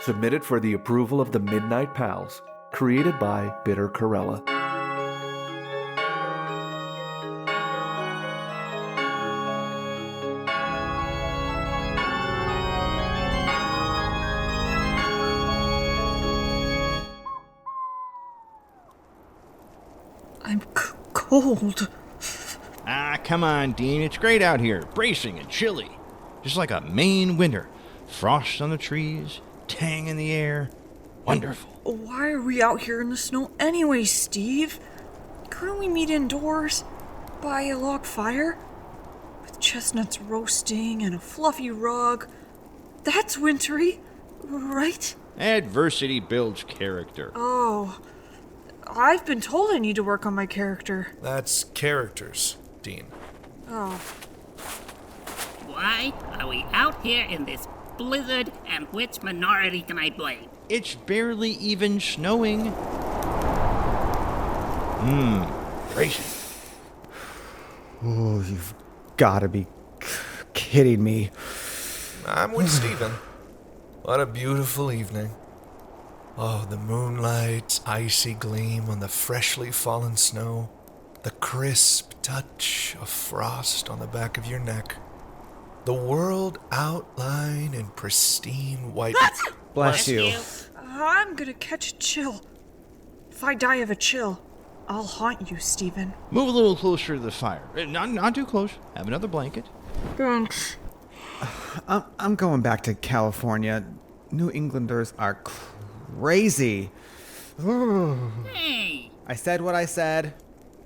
Submitted for the approval of the Midnight Pals. Created by Bitter Corella. I'm cold. Ah, come on, Dean. It's great out here. Bracing and chilly. Just like a Maine winter. Frost on the trees, tang in the air. Wonderful. Why are we out here in the snow anyway, Steve? Couldn't we meet indoors? By a log fire? With chestnuts roasting and a fluffy rug. That's wintry, right? Adversity builds character. Oh, I've been told I need to work on my character. That's characters, Dean. Oh. Why are we out here in this blizzard, and which minority can I blame? It's barely even snowing. Bracing. Oh, you've gotta be kidding me. I'm with Steven. What a beautiful evening. Oh, the moonlight's icy gleam on the freshly fallen snow. The crisp touch of frost on the back of your neck. The world outlined in pristine white... Bless you. I'm gonna catch a chill. If I die of a chill, I'll haunt you, Stephen. Move a little closer to the fire. Not too close. Have another blanket. Thanks. I'm going back to California. New Englanders are crazy. Hey! I said what I said.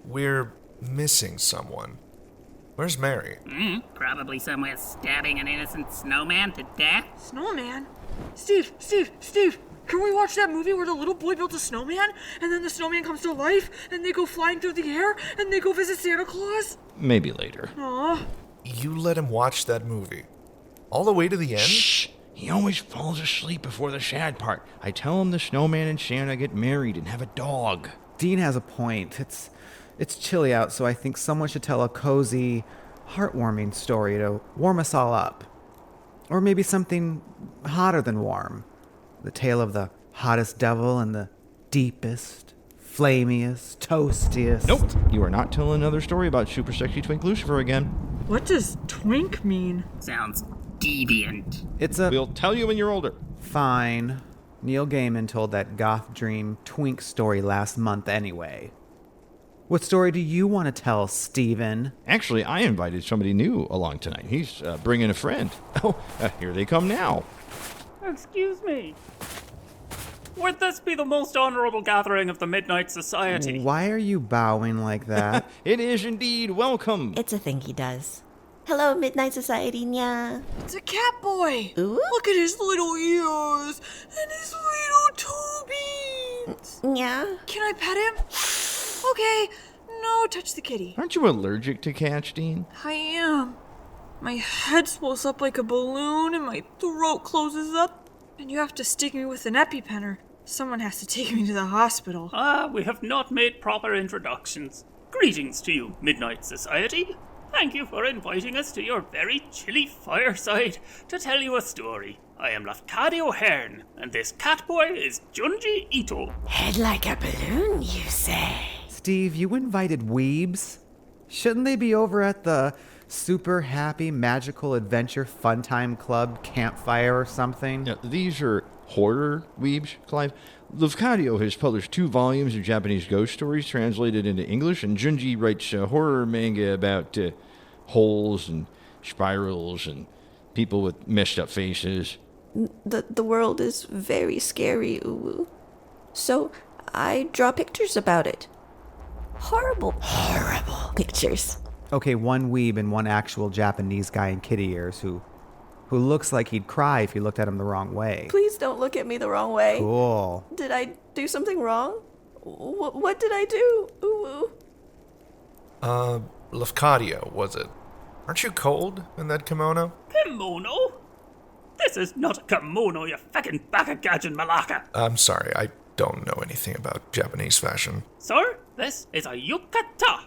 We're missing someone. Where's Mary? Probably somewhere stabbing an innocent snowman to death. Snowman? Steve! Can we watch that movie where the little boy built a snowman, and then the snowman comes to life, and they go flying through the air, and they go visit Santa Claus? Maybe later. Aw. You let him watch that movie? All the way to the end? Shh! He always falls asleep before the sad part. I tell him the snowman and Santa get married and have a dog. Dean has a point. It's chilly out, so I think someone should tell a cozy, heartwarming story to warm us all up. Or maybe something hotter than warm. The tale of the hottest devil and the deepest, flamiest, toastiest... Nope, you are not telling another story about super sexy twink Lucifer again. What does twink mean? Sounds deviant. It's a... We'll tell you when you're older. Fine. Neil Gaiman told that goth dream twink story last month anyway. What story do you want to tell, Steven? Actually, I invited somebody new along tonight. He's bringing a friend. Oh, here they come now. Excuse me. Would this be the most honorable gathering of the Midnight Society? Why are you bowing like that? It is indeed. Welcome. It's a thing he does. Hello, Midnight Society, nya. It's a catboy! Ooh? Look at his little ears and his little toe beans! Nya. Can I pet him? Okay, no, touch the kitty. Aren't you allergic to cats, Dean? I am. My head swells up like a balloon and my throat closes up. And you have to stick me with an EpiPen or someone has to take me to the hospital. We have not made proper introductions. Greetings to you, Midnight Society. Thank you for inviting us to your very chilly fireside to tell you a story. I am Lafcadio Hearn, and this catboy is Junji Ito. Head like a balloon, you say? Steve, you invited weebs? Shouldn't they be over at the super happy magical adventure fun time club campfire or something? Yeah, these are horror weebs, Clive. Lafcadio has published 2 volumes of Japanese ghost stories translated into English, and Junji writes horror manga about holes and spirals and people with messed up faces. The world is very scary, uwu. So I draw pictures about it. Horrible pictures. Okay, one weeb and one actual Japanese guy in kitty ears who looks like he'd cry if you looked at him the wrong way. Please don't look at me the wrong way. Cool. Did I do something wrong? What did I do? Uwu. Lafcadio, was it? Aren't you cold in that kimono? Kimono? This is not a kimono, you feckin' backagaggin' malaka. I'm sorry, I don't know anything about Japanese fashion. Sir, this is a yukata.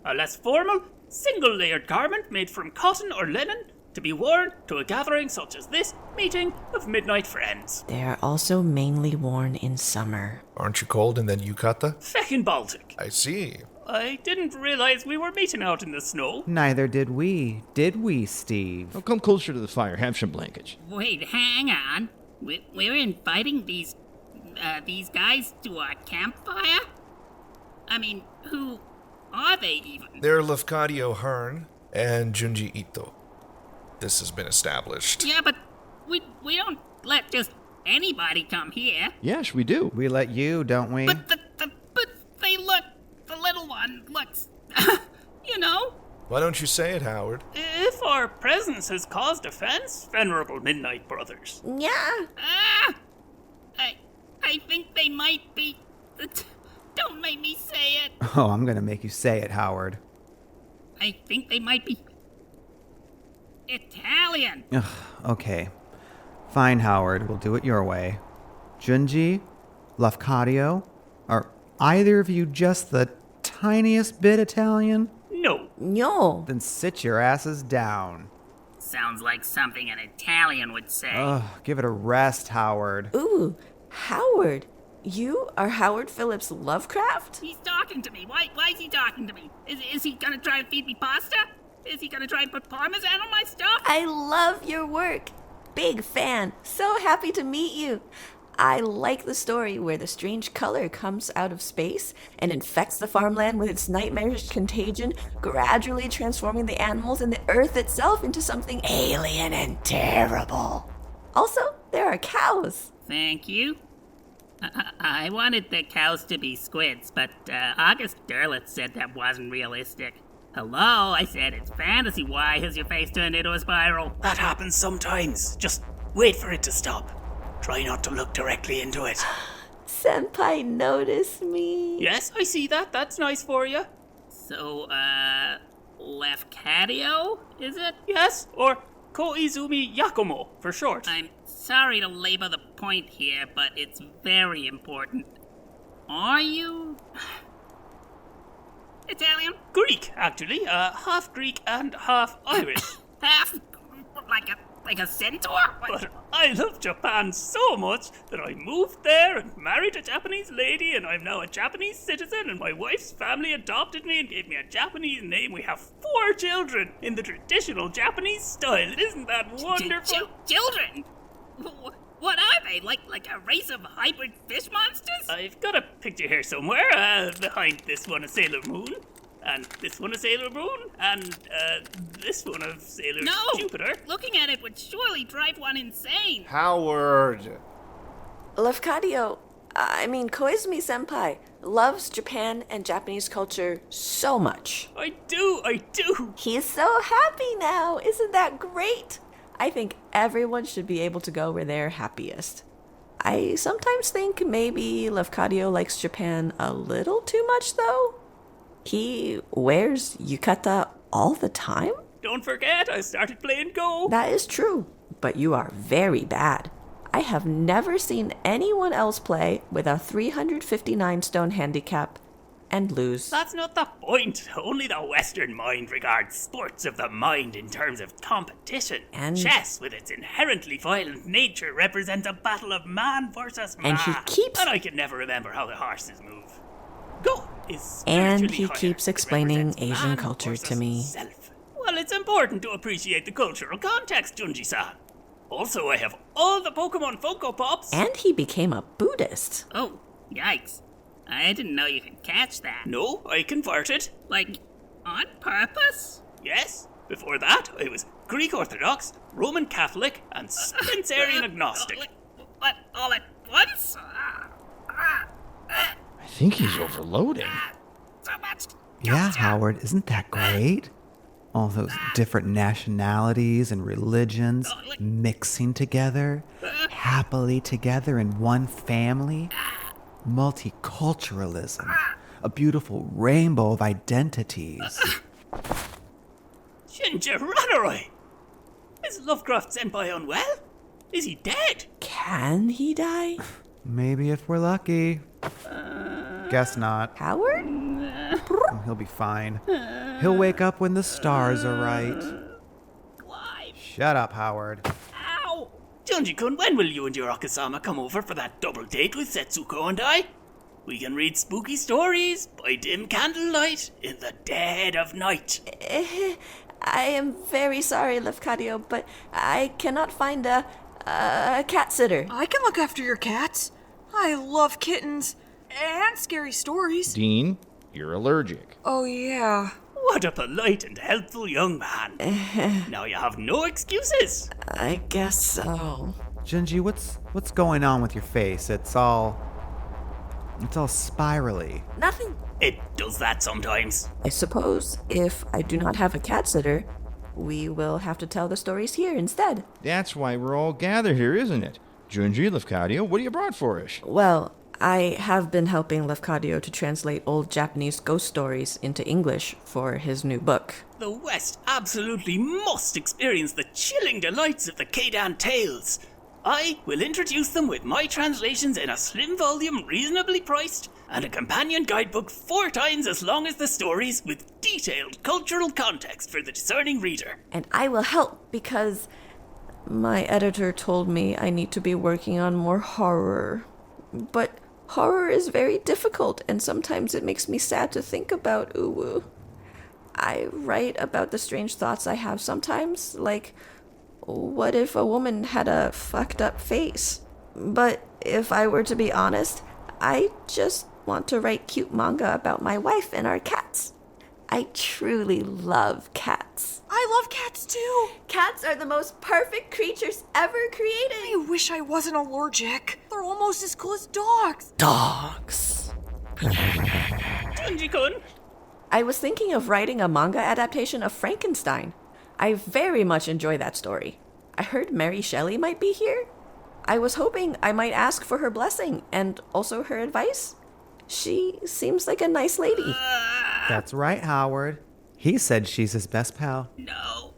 A less formal, single-layered garment made from cotton or linen to be worn to a gathering such as this meeting of midnight friends. They are also mainly worn in summer. Aren't you cold in that yukata? Feckin' Baltic. I see. I didn't realize we were meeting out in the snow. Neither did we, Steve? Oh, come closer to the fire. Have some blankets. Wait, hang on. We're inviting these guys to our campfire? I mean, who are they even? They're Lafcadio Hearn and Junji Ito. This has been established. Yeah, but we don't let just anybody come here. Yes, we do. We let you, don't we? But they look, the little one looks, you know? Why don't you say it, Howard? If our presence has caused offense, venerable Midnight Brothers. Yeah. I think they might be, don't make me say it. Oh, I'm gonna make you say it, Howard. I think they might be Italian. Ugh, okay. Fine, Howard. We'll do it your way. Junji, Lafcadio, are either of you just the tiniest bit Italian? No. Then sit your asses down. Sounds like something an Italian would say. Ugh, give it a rest, Howard. Ooh, Howard. You are Howard Phillips Lovecraft? He's talking to me. Why is he talking to me? Is he gonna try and feed me pasta? Is he gonna try and put parmesan on my stuff? I love your work. Big fan. So happy to meet you. I like the story where the strange color comes out of space and infects the farmland with its nightmarish contagion, gradually transforming the animals and the earth itself into something alien and terrible. Also, there are cows. Thank you. I wanted the cows to be squids, but August Derleth said that wasn't realistic. Hello, I said it's fantasy. Why has your face turned into a spiral? That happens sometimes. Just wait for it to stop. Try not to look directly into it. Senpai noticed me. Yes, I see that. That's nice for you. So, Lafcadio, is it? Yes, or Koizumi Yakumo for short. I'm sorry to labor the point here, but it's very important. Are you Italian? Greek, actually. Half Greek and half Irish. Half like a centaur? What? But I love Japan so much that I moved there and married a Japanese lady, and I'm now a Japanese citizen, and my wife's family adopted me and gave me a Japanese name. We have 4 children in the traditional Japanese style. Isn't that wonderful? Children? What are they? Like a race of hybrid fish monsters? I've got a picture here somewhere. Behind this one, a Sailor Moon. And this one a Sailor Moon, and this one of Sailor Jupiter. Looking at it would surely drive one insane. Howard! Lafcadio, Koizumi Senpai, loves Japan and Japanese culture so much. I do. He's so happy now. Isn't that great? I think everyone should be able to go where they're happiest. I sometimes think maybe Lafcadio likes Japan a little too much, though. He wears yukata all the time? Don't forget, I started playing Go. That is true, but you are very bad. I have never seen anyone else play with a 359 stone handicap and lose. That's not the point. Only the Western mind regards sports of the mind in terms of competition. And chess, with its inherently violent nature, represents a battle of man versus man. And he keeps... And I can never remember how the horses move. Go is And he higher. keeps explaining Asian culture to me. Self. Well, it's important to appreciate the cultural context, Junji-san. Also, I have all the Pokemon Funko Pops. And he became a Buddhist. Oh, yikes. I didn't know you could catch that. No, I converted. Like, on purpose? Yes. Before that, I was Greek Orthodox, Roman Catholic, and Spencerian agnostic. What, all at once? I think he's overloading. So much. Yeah, Howard, isn't that great? All those different nationalities and religions mixing together, happily together in one family. Multiculturalism, a beautiful rainbow of identities. Shinji-ranaroi! Is Lovecraft Senpai unwell? Is he dead? Can he die? Maybe if we're lucky. Guess not. Howard? He'll be fine. He'll wake up when the stars are right. Clive. Shut up, Howard. Ow! Junji-kun, when will you and your Akasama come over for that double date with Setsuko and I? We can read spooky stories by dim candlelight in the dead of night. I am very sorry, Lafcadio, but I cannot find a cat sitter. I can look after your cats. I love kittens and scary stories. Dean, you're allergic. Oh, yeah. What a polite and helpful young man. Now you have no excuses. I guess so. Junji, what's going on with your face? It's all spirally. Nothing. It does that sometimes. I suppose if I do not have a cat sitter, we will have to tell the stories here instead. That's why we're all gathered here, isn't it? Junji, Lafcadio, what have you brought for us? Well, I have been helping Lafcadio to translate old Japanese ghost stories into English for his new book. The West absolutely must experience the chilling delights of the Keidan tales. I will introduce them with my translations in a slim volume reasonably priced, and a companion guidebook 4 times as long as the stories with detailed cultural context for the discerning reader. And I will help because my editor told me I need to be working on more horror. But horror is very difficult, and sometimes it makes me sad to think about uwu. I write about the strange thoughts I have sometimes, like, what if a woman had a fucked up face? But if I were to be honest, I just want to write cute manga about my wife and our cats. I truly love cats. I love cats too. Cats are the most perfect creatures ever created. I wish I wasn't allergic. They're almost as cool as dogs. Dogs. Junji-kun! I was thinking of writing a manga adaptation of Frankenstein. I very much enjoy that story. I heard Mary Shelley might be here. I was hoping I might ask for her blessing and also her advice. She seems like a nice lady. That's right, Howard. He said she's his best pal. No.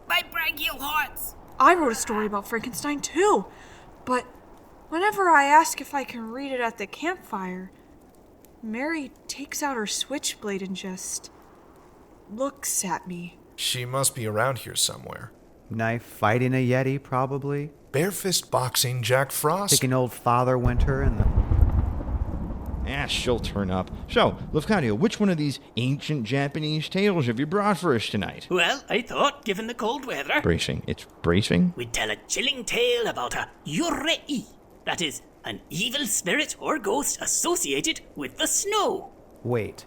My brachial hearts. I wrote a story about Frankenstein too, but whenever I ask if I can read it at the campfire, Mary takes out her switchblade and just looks at me. She must be around here somewhere. Knife fighting a Yeti, probably. Bare fist boxing Jack Frost. Taking old Father Winter and the... She'll turn up. So, Lafcadio, which one of these ancient Japanese tales have you brought for us tonight? Well, I thought, given the cold weather, Bracing. It's bracing? we'd tell a chilling tale about a yurei. That is, an evil spirit or ghost associated with the snow. Wait.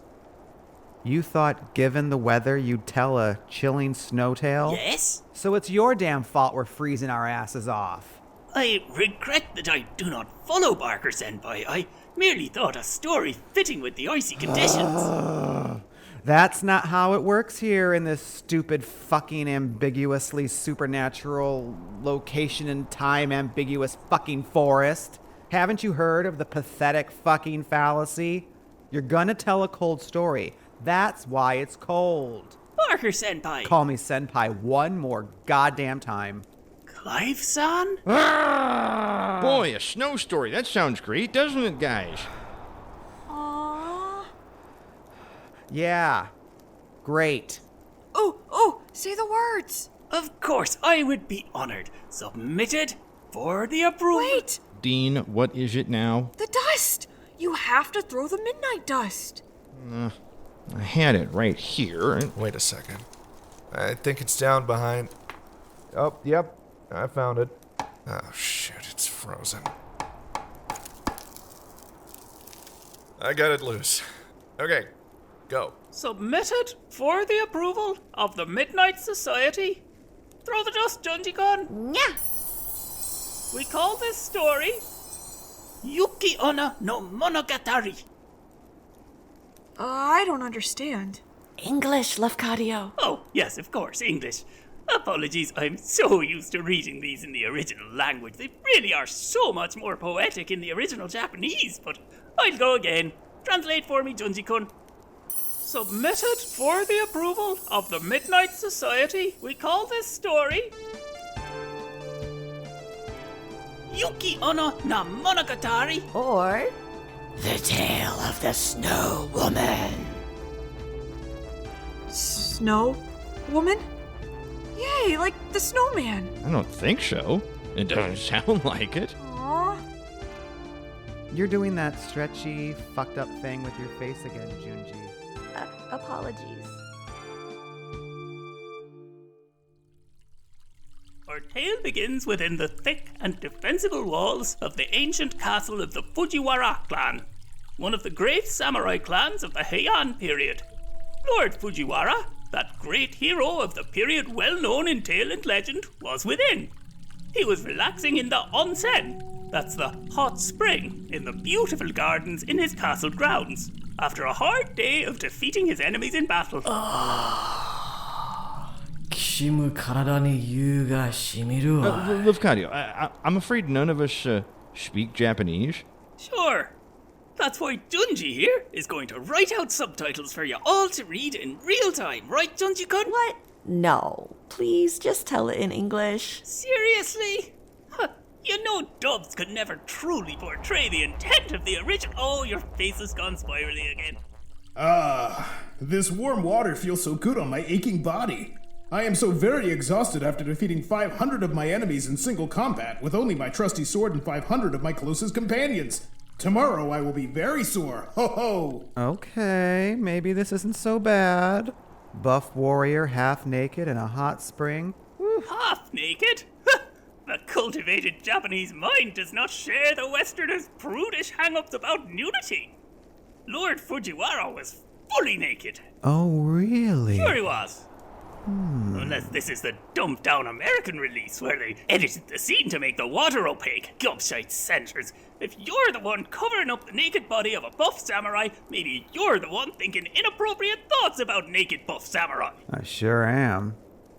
You thought, given the weather, you'd tell a chilling snow tale? Yes? So it's your damn fault we're freezing our asses off. I regret that I do not follow Barker Senpai. I merely thought a story fitting with the icy conditions. That's not how it works here in this stupid fucking ambiguously supernatural location and time ambiguous fucking forest. Haven't you heard of the pathetic fucking fallacy? You're gonna tell a cold story. That's why it's cold. Barker Senpai. Call me senpai one more goddamn time. Clive-san? Boy, a snow story. That sounds great, doesn't it, guys? Aww. Yeah. Great. Oh, say the words. Of course, I would be honored. Submitted for the approval. Wait, Dean, what is it now? the dust. You have to throw the midnight dust. I had it right here. Wait a second. I think it's down behind... Oh, yep. I found it. Oh, shoot. It's frozen. I got it loose. Okay. Go. Submitted for the approval of the Midnight Society. Throw the dust, Junji-kun. Yeah. We call this story Yuki Onna no Monogatari. I don't understand. English, Lafcadio. Oh, yes, of course, English. Apologies, I'm so used to reading these in the original language. They really are so much more poetic in the original Japanese, but I'll go again. Translate for me, Junji-kun. Submitted for the approval of the Midnight Society, we call this story Yuki Onna na Monogatari. Or The Tale of the Snow Woman. Snow woman? Hey, like the snowman. I don't think so. It doesn't sound like it. Aw. You're doing that stretchy, fucked up thing with your face again, Junji. Apologies. Our tale begins within the thick and defensible walls of the ancient castle of the Fujiwara clan, one of the great samurai clans of the Heian period. Lord Fujiwara, that great hero of the period well known in tale and legend, was within. He was relaxing in the onsen, that's the hot spring, in the beautiful gardens in his castle grounds, after a hard day of defeating his enemies in battle. きしむ体に湯がしみるわ。 Lafcadio, I'm afraid none of us speak Japanese. Sure. That's why Junji here is going to write out subtitles for you all to read in real time, right, Junji-kun? What? No. Please just tell it in English. Seriously? Huh. You know dubs could never truly portray the intent of the original. Oh, your face has gone spirally again. This warm water feels so good on my aching body. I am so very exhausted after defeating 500 of my enemies in single combat with only my trusty sword and 500 of my closest companions. Tomorrow I will be very sore. Ho ho! Okay, maybe this isn't so bad. Buff warrior, half naked in a hot spring. Half naked? The cultivated Japanese mind does not share the Westerner's prudish hang-ups about nudity. Lord Fujiwara was fully naked. Oh, really? Sure he was. Unless this is the dumped-down American release where they edited the scene to make the water opaque. Gobshite censors. If you're the one covering up the naked body of a buff samurai, maybe you're the one thinking inappropriate thoughts about naked buff samurai. I sure am.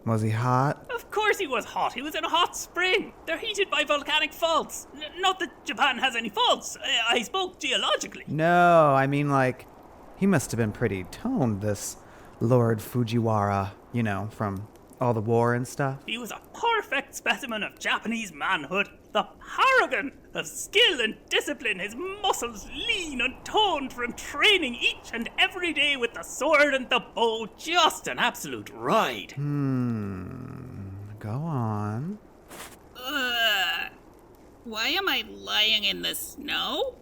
Was he hot? Of course he was hot. He was in a hot spring. They're heated by volcanic faults. Not that Japan has any faults. I spoke geologically. No, I mean like, he must have been pretty toned, this Lord Fujiwara, you know, from all the war and stuff. He was a perfect specimen of Japanese manhood. The paragon of skill and discipline, his muscles lean and toned from training each and every day with the sword and the bow. Just an absolute ride. Go on. Why am I lying in the snow?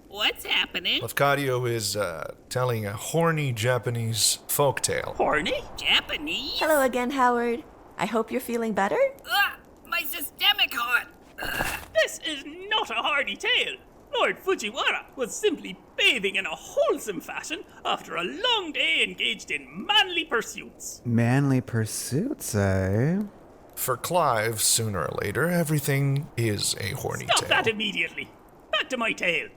What's happening? Lafcadio is telling a horny Japanese folktale. Horny? Japanese? Hello again, Howard. I hope you're feeling better. My systemic heart. This is not a hardy tale. Lord Fujiwara was simply bathing in a wholesome fashion after a long day engaged in manly pursuits. Manly pursuits, eh? For Clive, sooner or later, everything is a horny Stop tale. that immediately. Back to my tale.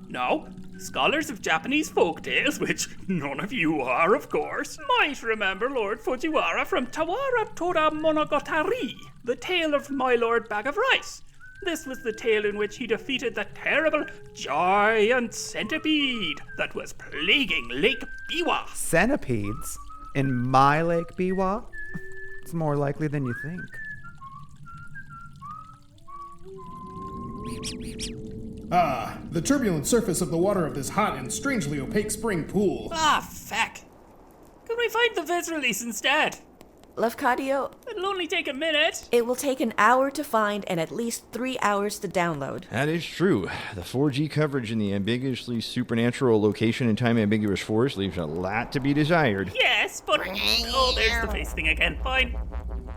Now, scholars of Japanese folk tales, which none of you are, of course, might remember Lord Fujiwara from Tawara Tora Monogatari, the tale of My Lord Bag of Rice. This was the tale in which he defeated the terrible giant centipede that was plaguing Lake Biwa. Centipedes? In my Lake Biwa? It's more likely than you think. The turbulent surface of the water of this hot and strangely opaque spring pool. Feck. Could we find the Viz release instead? Lafcadio, It'll only take a minute. it will take an hour to find and at least 3 hours to download. That is true. The 4G coverage in the ambiguously supernatural location and time ambiguous forest leaves a lot to be desired. Yes, but... Oh, there's the face thing again. Fine.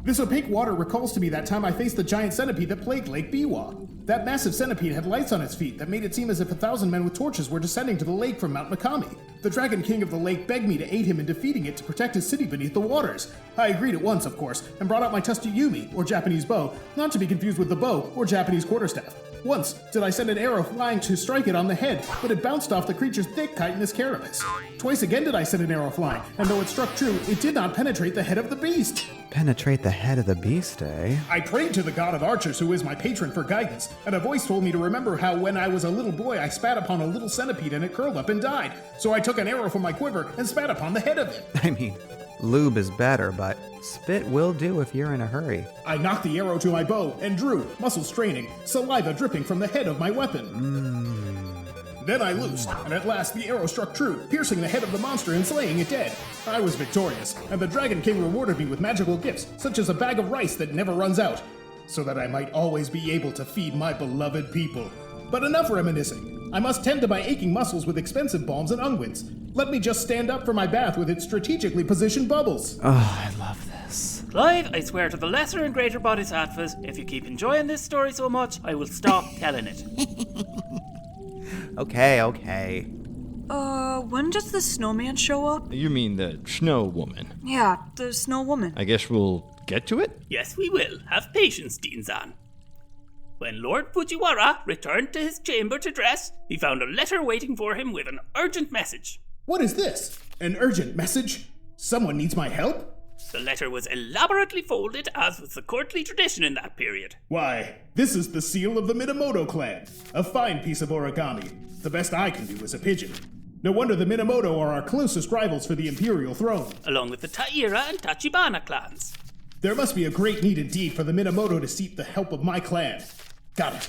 This opaque water recalls to me that time I faced the giant centipede that plagued Lake Biwa. That massive centipede had lights on its feet that made it seem as if 1,000 men with torches were descending to the lake from Mount Mikami. The Dragon King of the lake begged me to aid him in defeating it to protect his city beneath the waters. I agreed at once, of course, and brought out my trusty Yumi, or Japanese bow, not to be confused with the bow, or Japanese quarterstaff. Once did I send an arrow flying to strike it on the head, but it bounced off the creature's thick chitinous carapace. Twice again did I send an arrow flying, and though it struck true, it did not penetrate the head of the beast. Penetrate the head of the beast, eh? I prayed to the god of archers, who is my patron, for guidance, and a voice told me to remember how when I was a little boy I spat upon a little centipede and it curled up and died. So I took an arrow from my quiver and spat upon the head of it. I mean, lube is better, but spit will do if you're in a hurry. I knocked the arrow to my bow and drew, muscles straining, saliva dripping from the head of my weapon. Then I loosed, and at last the arrow struck true, piercing the head of the monster and slaying it dead. I was victorious, and the Dragon King rewarded me with magical gifts, such as a bag of rice that never runs out, so that I might always be able to feed my beloved people. But enough reminiscing. I must tend to my aching muscles with expensive balms and unguents. Let me just stand up for my bath with its strategically positioned bubbles. Oh, I love this. Clive, I swear to the lesser and greater bodhisattvas, if you keep enjoying this story so much, I will stop telling it. Okay. When does the snowman show up? You mean the snow woman? Yeah, the snow woman. I guess we'll get to it? Yes, we will. Have patience, Dean-san. When Lord Fujiwara returned to his chamber to dress, he found a letter waiting for him with an urgent message. What is this? An urgent message? Someone needs my help? The letter was elaborately folded, as was the courtly tradition in that period. Why, this is the seal of the Minamoto clan. A fine piece of origami. The best I can do is a pigeon. No wonder the Minamoto are our closest rivals for the imperial throne. Along with the Taira and Tachibana clans. There must be a great need indeed for the Minamoto to seek the help of my clan. Got it.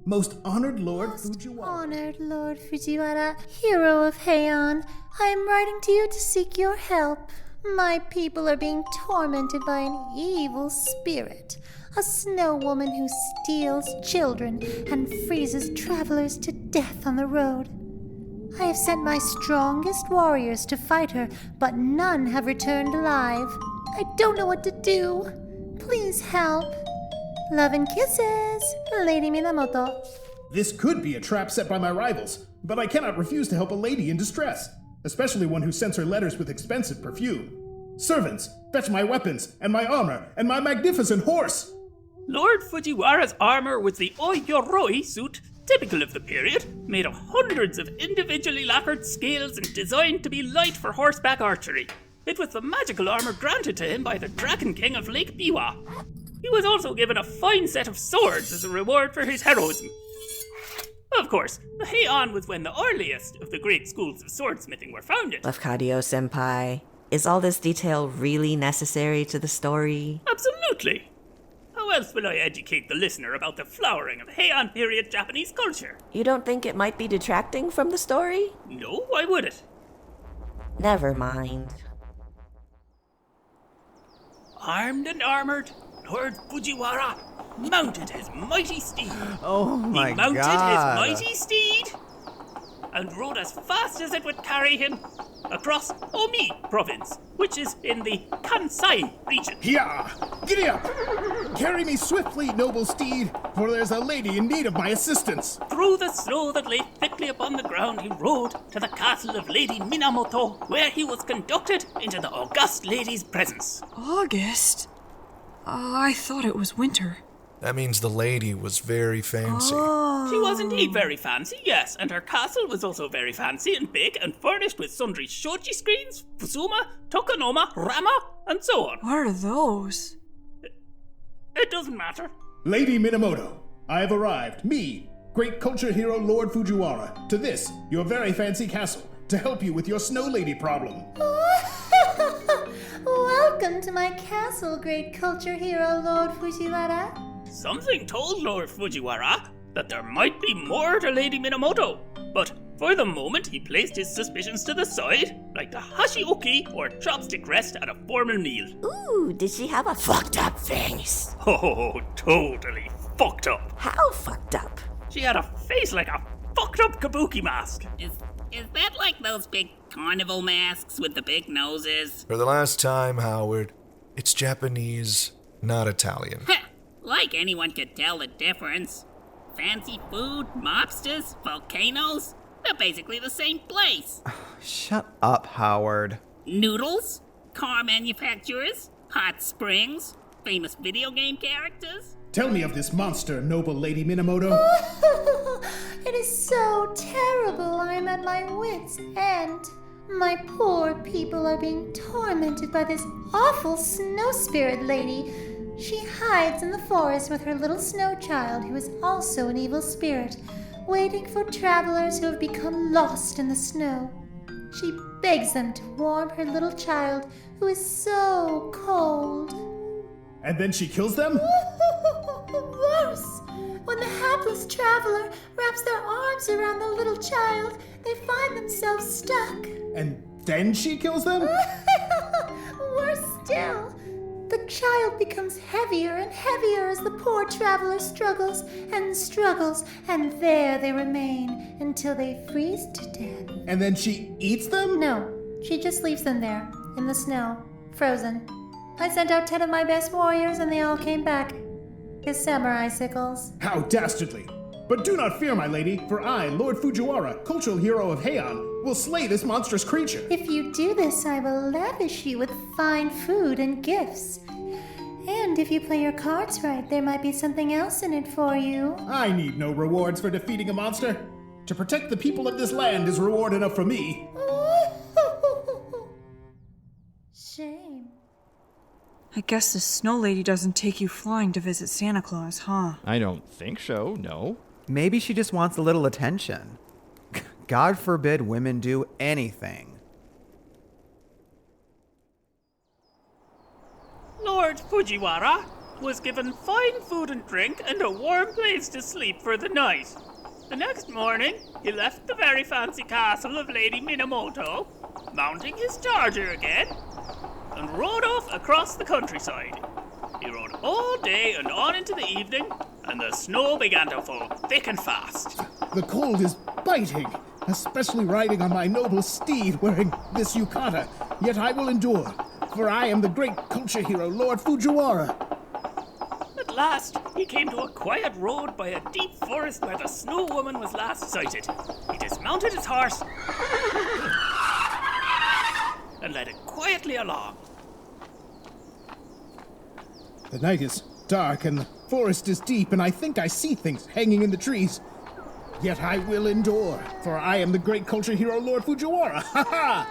Most honored Lord Fujiwara. Honored Lord Fujiwara, hero of Heian, I am writing to you to seek your help. My people are being tormented by an evil spirit, a snow woman who steals children and freezes travelers to death on the road. I have sent my strongest warriors to fight her, but none have returned alive. I don't know what to do. Please help. Love and kisses, Lady Minamoto. This could be a trap set by my rivals, but I cannot refuse to help a lady in distress, especially one who sends her letters with expensive perfume. Servants, fetch my weapons, and my armor, and my magnificent horse! Lord Fujiwara's armor was the Oyoroi suit, typical of the period, made of hundreds of individually lacquered scales and designed to be light for horseback archery. It was the magical armor granted to him by the Dragon King of Lake Biwa. He was also given a fine set of swords as a reward for his heroism. Of course, the Heian was when the earliest of the great schools of swordsmithing were founded. Lafcadio-senpai, is all this detail really necessary to the story? Absolutely. How else will I educate the listener about the flowering of Heian period Japanese culture? You don't think it might be detracting from the story? No, why would it? Never mind. Armed and armored, Lord Fujiwara mounted his mighty steed. Oh my He mounted god. his mighty steed and rode as fast as it would carry him across Omi province, which is in the Kansai region. Yah! Giddy up! Carry me swiftly, noble steed, for there's a lady in need of my assistance. Through the snow that lay thickly upon the ground, he rode to the castle of Lady Minamoto, where he was conducted into the august lady's presence. August? I thought it was winter. That means the lady was very fancy. She was indeed very fancy, yes, and her castle was also very fancy and big and furnished with sundry shoji screens, fusuma, tokonoma, rama, and so on. What are those? It doesn't matter. Lady Minamoto, I have arrived, me, great culture hero Lord Fujiwara, to this, your very fancy castle, to help you with your snow lady problem. Welcome to my castle, great culture hero Lord Fujiwara. Something told Lord Fujiwara that there might be more to Lady Minamoto, but for the moment he placed his suspicions to the side, like the hashioki or chopstick rest at a formal meal. Ooh, did she have a fucked up face? Oh, totally fucked up. How fucked up? She had a face like a fucked up kabuki mask. Is that like those big carnival masks with the big noses? For the last time, Howard, it's Japanese, not Italian. Like anyone could tell the difference. Fancy food, mobsters, volcanoes, they're basically the same place. Shut up, Howard. Noodles, car manufacturers, hot springs, famous video game characters. Tell me of this monster, noble Lady Minamoto. It is so terrible, I am at my wits' end. My poor people are being tormented by this awful snow spirit lady. She hides in the forest with her little snow child, who is also an evil spirit, waiting for travelers who have become lost in the snow. She begs them to warm her little child, who is so cold. And then she kills them? Worse! When the hapless traveler wraps their arms around the little child, they find themselves stuck. And then she kills them? Worse still, the child becomes heavier and heavier as the poor traveler struggles, and there they remain until they freeze to death. And then she eats them? No, she just leaves them there, in the snow, frozen. I sent out 10 of my best warriors and they all came back as samurai sickles. How dastardly! But do not fear, my lady, for I, Lord Fujiwara, cultural hero of Heian, will slay this monstrous creature. If you do this, I will lavish you with fine food and gifts. And if you play your cards right, there might be something else in it for you. I need no rewards for defeating a monster. To protect the people of this land is reward enough for me. Shame. I guess the snow lady doesn't take you flying to visit Santa Claus, huh? I don't think so, no. Maybe she just wants a little attention. God forbid women do anything. Lord Fujiwara was given fine food and drink and a warm place to sleep for the night. The next morning, he left the very fancy castle of Lady Minamoto, mounting his charger again, and rode off across the countryside. He rode all day and on into the evening, and the snow began to fall thick and fast. The cold is biting, especially riding on my noble steed wearing this yukata. Yet I will endure, for I am the great culture hero, Lord Fujiwara. At last, he came to a quiet road by a deep forest where the snow woman was last sighted. He dismounted his horse and led it quietly along. The night is dark and the forest is deep, and I think I see things hanging in the trees. Yet I will endure, for I am the great culture hero, Lord Fujiwara. Ha ha!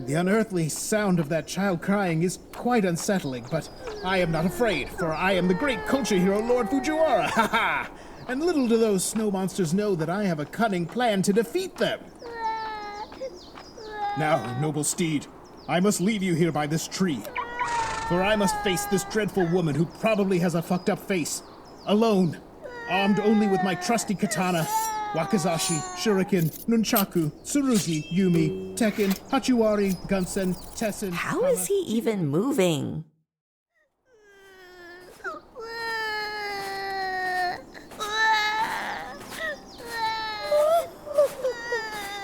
The unearthly sound of that child crying is quite unsettling, but I am not afraid, for I am the great culture hero, Lord Fujiwara. Ha ha! And little do those snow monsters know that I have a cunning plan to defeat them. Now, noble steed, I must leave you here by this tree, for I must face this dreadful woman who probably has a fucked up face, alone, armed only with my trusty katana, wakizashi, shuriken, nunchaku, tsurugi, yumi, tekken, hachiwari, gunsen, tessen. How is he even moving?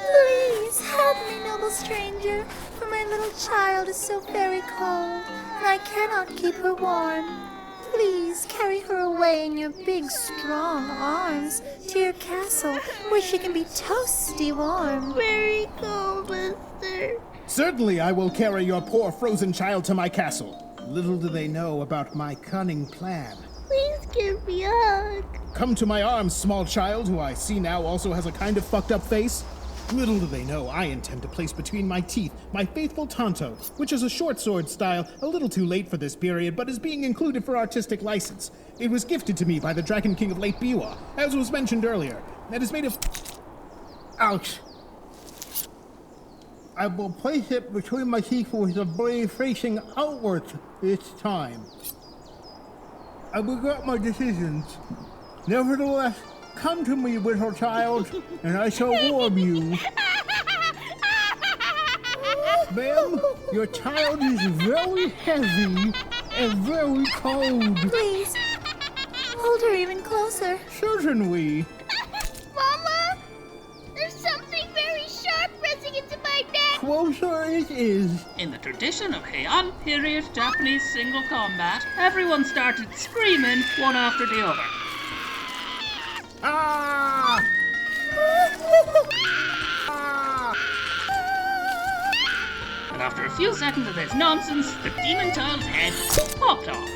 Please help me, noble stranger, for my little child is so very cold, and I cannot keep her warm. Please carry her away in your big, strong arms to your castle, where she can be toasty warm. Very cold, mister. Certainly I will carry your poor frozen child to my castle. Little do they know about my cunning plan. Please give me a hug. Come to my arms, small child, who I see now also has a kind of fucked up face. Little do they know I intend to place between my teeth my faithful Tonto, which is a short sword style, a little too late for this period, but is being included for artistic license. It was gifted to me by the Dragon King of Lake Biwa, as was mentioned earlier. It is made of... Ouch. I will place it between my teeth with the blade facing outwards this time. I regret my decisions. Nevertheless, come to me, little child, and I shall warm you. Ma'am, your child is very heavy and very cold. Please, hold her even closer. Certainly. Mama, there's something very sharp pressing into my neck. Closer it is. In the tradition of Heian period Japanese single combat, everyone started screaming one after the other. Ah! Ah! And after a few seconds of this nonsense, the demon child's head popped off.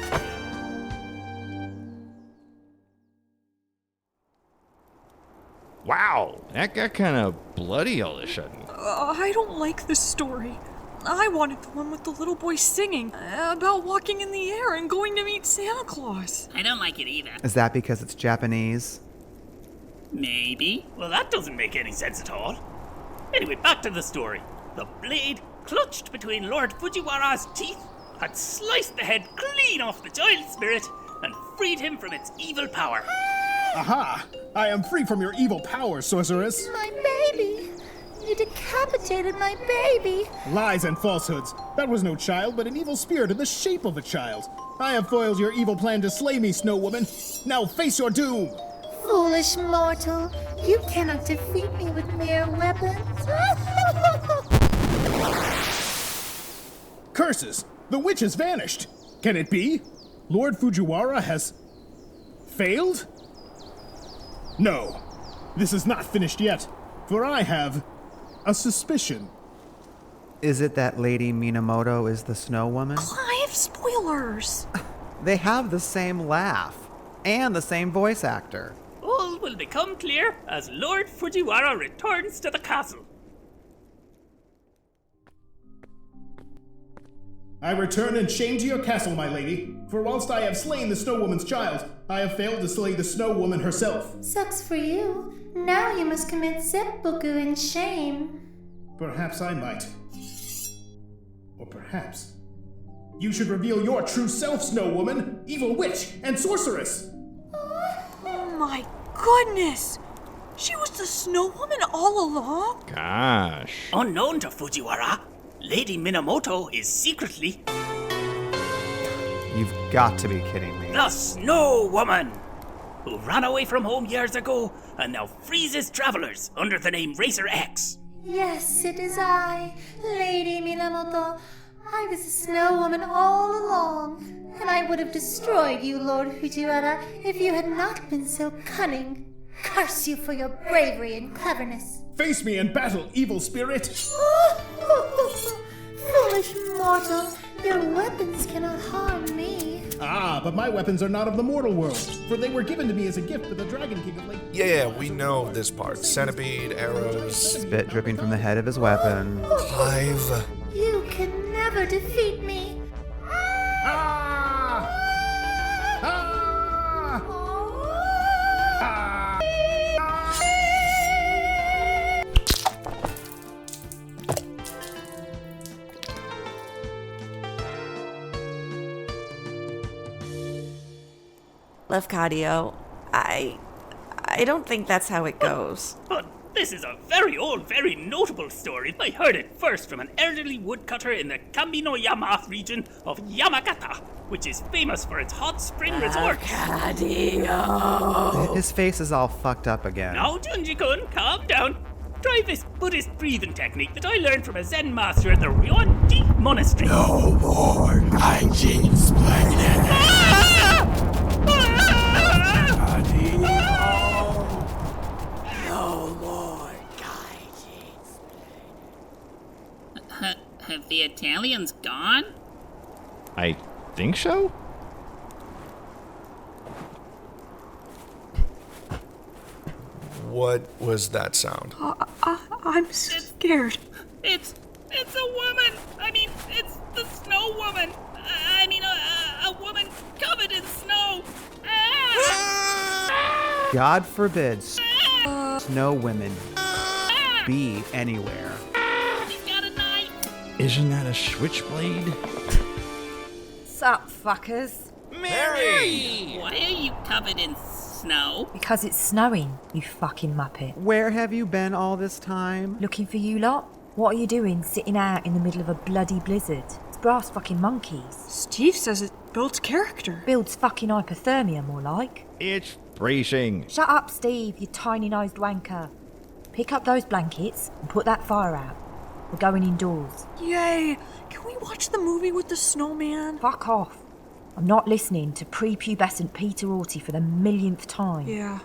Wow, that got kind of bloody all of a sudden. I don't like this story. I wanted the one with the little boy singing about walking in the air and going to meet Santa Claus. I don't like it either. Is that because it's Japanese? Maybe. Well, that doesn't make any sense at all. Anyway, back to the story. The blade clutched between Lord Fujiwara's teeth, had sliced the head clean off the giant spirit and freed him from its evil power. Aha! I am free from your evil power, sorceress. My baby! You decapitated my baby! Lies and falsehoods. That was no child, but an evil spirit in the shape of a child. I have foiled your evil plan to slay me, Snow Woman. Now face your doom! Foolish mortal, you cannot defeat me with mere weapons. Curses! The witch has vanished! Can it be? Lord Fujiwara has... failed? No. This is not finished yet, for I have... a suspicion. Is it that Lady Minamoto is the Snow Woman? Clive, spoilers! They have the same laugh and the same voice actor. All will become clear as Lord Fujiwara returns to the castle. I return in shame to your castle, my lady, for whilst I have slain the Snow Woman's child, I have failed to slay the Snow Woman herself. Sucks for you. Now you must commit seppuku in shame. Perhaps I might. Or perhaps you should reveal your true self, Snow Woman, evil witch and sorceress. Oh my goodness! She was the Snow Woman all along? Gosh. Unknown to Fujiwara, Lady Minamoto is secretly You've got to be kidding me. the Snow Woman, who ran away from home years ago and now freezes travelers under the name Racer X. Yes, it is I, Lady Minamoto. I was a Snow Woman all along, and I would have destroyed you, Lord Fujiwara, if you had not been so cunning. Curse you for your bravery and cleverness. Face me in battle, evil spirit. Foolish mortal, your weapons cannot harm me. Ah, but my weapons are not of the mortal world, for they were given to me as a gift by the Dragon King of Lake... Yeah, we know this part. Centipede, arrows... Spit dripping from the head of his weapon. Clive... You can never defeat me. Ah! Ah! Ah! Lafcadio, I don't think that's how it goes. But this is a very old, very notable story. I heard it first from an elderly woodcutter in the Kaminoyama region of Yamagata, which is famous for its hot spring resorts. His face is all fucked up again. Now, Junji-kun, calm down. Try this Buddhist breathing technique that I learned from a Zen master at the Ryonji Monastery. No more hygiene splaining. No more hygiene splaining. Have the Italians gone? I think so? What was that sound? I'm scared. It's a woman. I mean, it's the Snow Woman. I mean, a woman covered in snow. God forbid Snow Women be anywhere. She's got a knife. Isn't that a switchblade? Sup, fuckers? Mary! Why are you covered in snow? Because it's snowing, you fucking muppet. Where have you been all this time? Looking for you lot? What are you doing sitting out in the middle of a bloody blizzard? It's brass fucking monkeys. Steve says it builds character. Builds fucking hypothermia, more like. It's bracing. Shut up, Steve, you tiny-nosed wanker. Pick up those blankets and put that fire out. We're going indoors. Yay! Can we watch the movie with the snowman? Fuck off. I'm not listening to prepubescent Peter Orty for the millionth time. Yeah.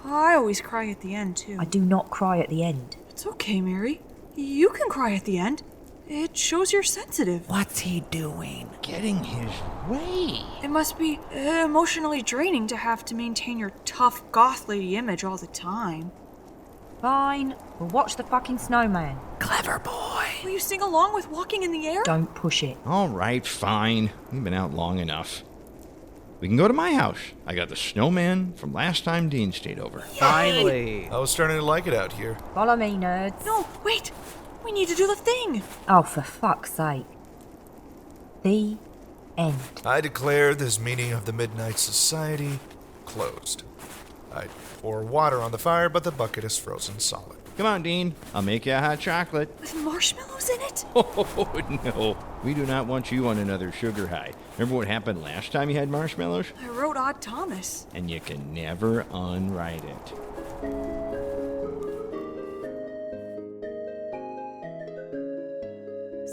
I always cry at the end, too. I do not cry at the end. It's okay, Mary. You can cry at the end. It shows you're sensitive. What's he doing? Getting his way. It must be emotionally draining to have to maintain your tough goth lady image all the time. Fine. We'll watch the fucking snowman. Clever boy. Will you sing along with Walking in the Air? Don't push it. All right, fine. We've been out long enough. We can go to my house. I got the snowman from last time Dean stayed over. Finally. I was starting to like it out here. Follow me, nerds. No, wait. We need to do the thing. Oh, for fuck's sake. The End. I declare this meeting of the Midnight Society closed. I pour water on the fire, but the bucket is frozen solid. Come on, Dean. I'll make you a hot chocolate. With marshmallows in it? Oh, no. We do not want you on another sugar high. Remember what happened last time you had marshmallows? I wrote Odd Thomas. And you can never unwrite it.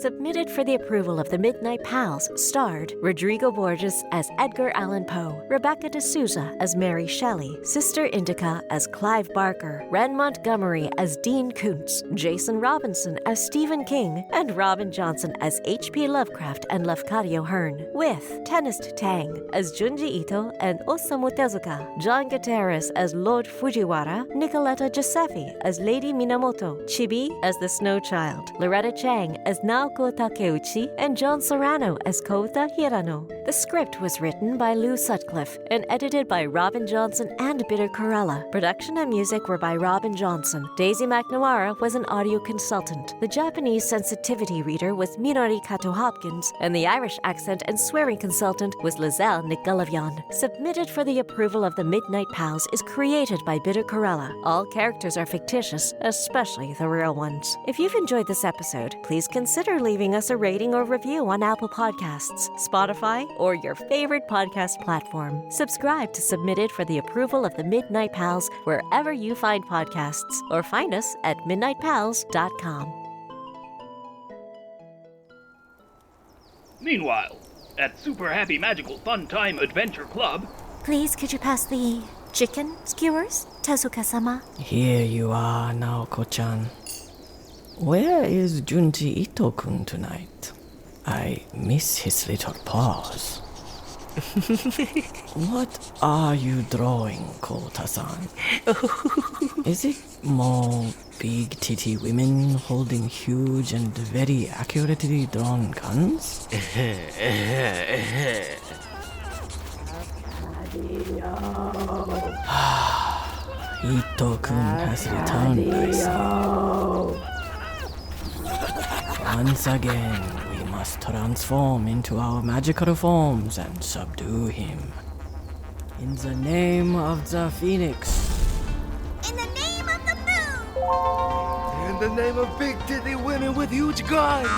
Submitted for the approval of the Midnight Pals starred Rodrigo Borges as Edgar Allan Poe, Rebecca D'Souza as Mary Shelley, Sister Indica as Clive Barker, RODRIGO Montgomery as Dean Koontz, Jason Robinson as Stephen King, and Robin Johnson as H.P. Lovecraft and Lafcadio Hearn, with Tennis Tang as Junji Ito and Osamu Tezuka, John Gutierrez as Lord Fujiwara, Nicoletta Giuseppe as Lady Minamoto, Chibi as the Snow Child, Loretta Chang as Naoko Takeuchi, and John Serrano as Kota Hirano. The script was written by Lou Sutcliffe and edited by Robin Johnson and Bitter Corella. Production and music were by Robin Johnson. Daisy McNamara was an audio consultant. The Japanese sensitivity reader was Minori Kato Hopkins, and the Irish accent and swearing consultant was Lizelle Nicolavian. Submitted for the approval of the Midnight Pals is created by Bitter Corella. All characters are fictitious, especially the real ones. If you've enjoyed this episode, please consider leaving us a rating or review on Apple Podcasts, Spotify, or your favorite podcast platform. Subscribe to Submitted for the approval of the Midnight Pals wherever you find podcasts, or find us at midnightpals.com. Meanwhile, at Super Happy Magical Fun Time Adventure Club... Please, could you pass the chicken skewers, Tezuka-sama? Here you are, Naoko-chan. Where is Junji Ito-kun tonight? I miss his little paws. What are you drawing, Kota-san? Is it more big titty women holding huge and very accurately drawn guns? Ito-kun has returned, I see. Once again, we must transform into our magical forms and subdue him. In the name of the Phoenix. In the name of the moon! In the name of big titty women with huge guns!